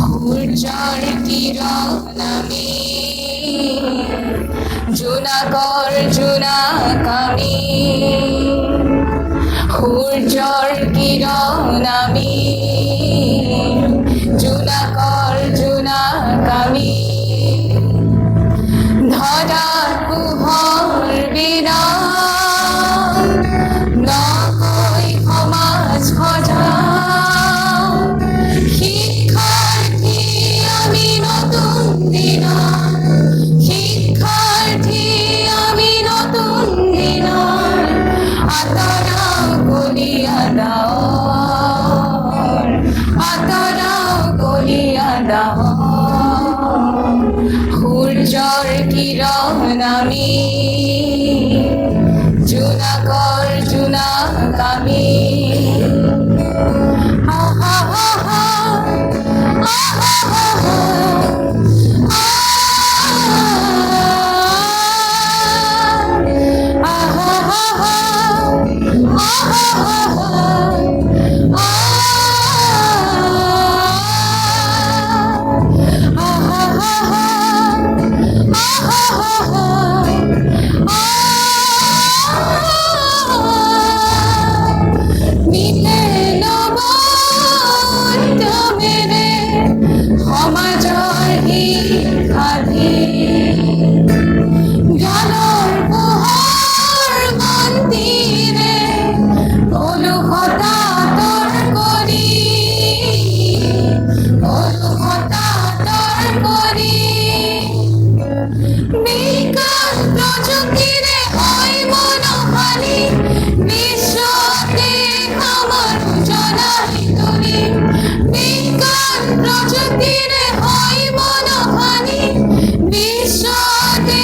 সূৰ্যৰ কিৰণ আমি জোনাকৰ জোনাকামি, সূৰ্যৰ কিৰণ আমি জোনাকৰ জোনাকামি, ধৰাৰ পোহৰ বিনা নকই সমাজ সজা, শিক্ষাৰ্থী আমি নতুন দিনৰ, শিক্ষাৰ্থী আমি নতুন দিনৰ, আঁতৰাও কলীয়া ডাৱৰ, আঁতৰাও কলীয়া ডাৱৰ, সূৰ্যৰ কিৰণ আমি জোনাকৰ জোনাকামি। সমাজৰ শিক্ষাৰ্থী জ্ঞানৰ পোহৰ বন্তিৰে কলুষতা আঁতৰ কৰি, কলুষতা আঁতৰ কৰি, বিজ্ঞান প্ৰযুক্তিৰে হয় মনোহাৰী, বিশ্বতে আমাৰ জনাই তুলি, বিজ্ঞান প্ৰযুক্তিৰে হয় মনোহাৰী, বিশ্বতে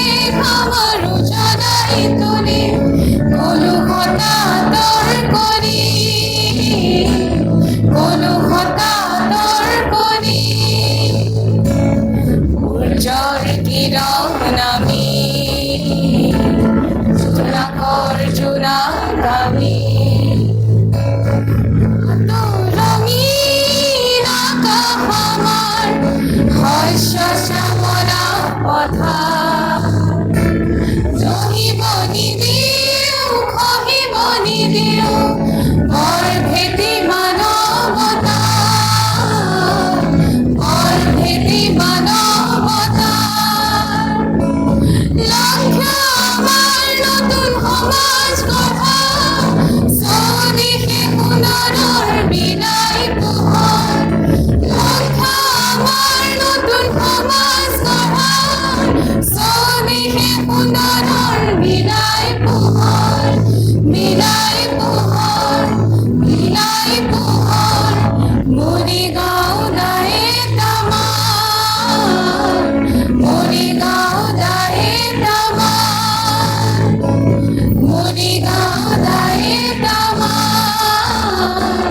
আমাৰ জনাই তুলি, কলুষতা আঁতৰ কৰি, কলুষতা আঁতৰ কৰি, সূৰ্যৰ কিৰণ আমি জোনাকৰ জোনাকামি, ৰঙীন আকাশ আমাৰ শস্য শ্যামলা পথাৰ, জহিব নিদিওঁ খহিব নিদিওঁ বৰ ভেটি মানৱতা, বৰ ভেটি মানৱতা, লক্ষ্য আমাৰ নতুন সমাজ গঢ়া, স্বদেশী সোণৰৰ বিলাই পোহৰ, লক্ষ্য আমাৰ নতুন সমাজ গঢ়া, স্বদেশী সোণৰৰ বিলাই পোহৰ, বিলাই পোহৰ, বিলাই পোহৰ, মৰিগাঁও ডাইত আমাৰ, মৰিগাঁও ডাইত আমাৰ, মৰিগাঁও ডাইত আমাৰ,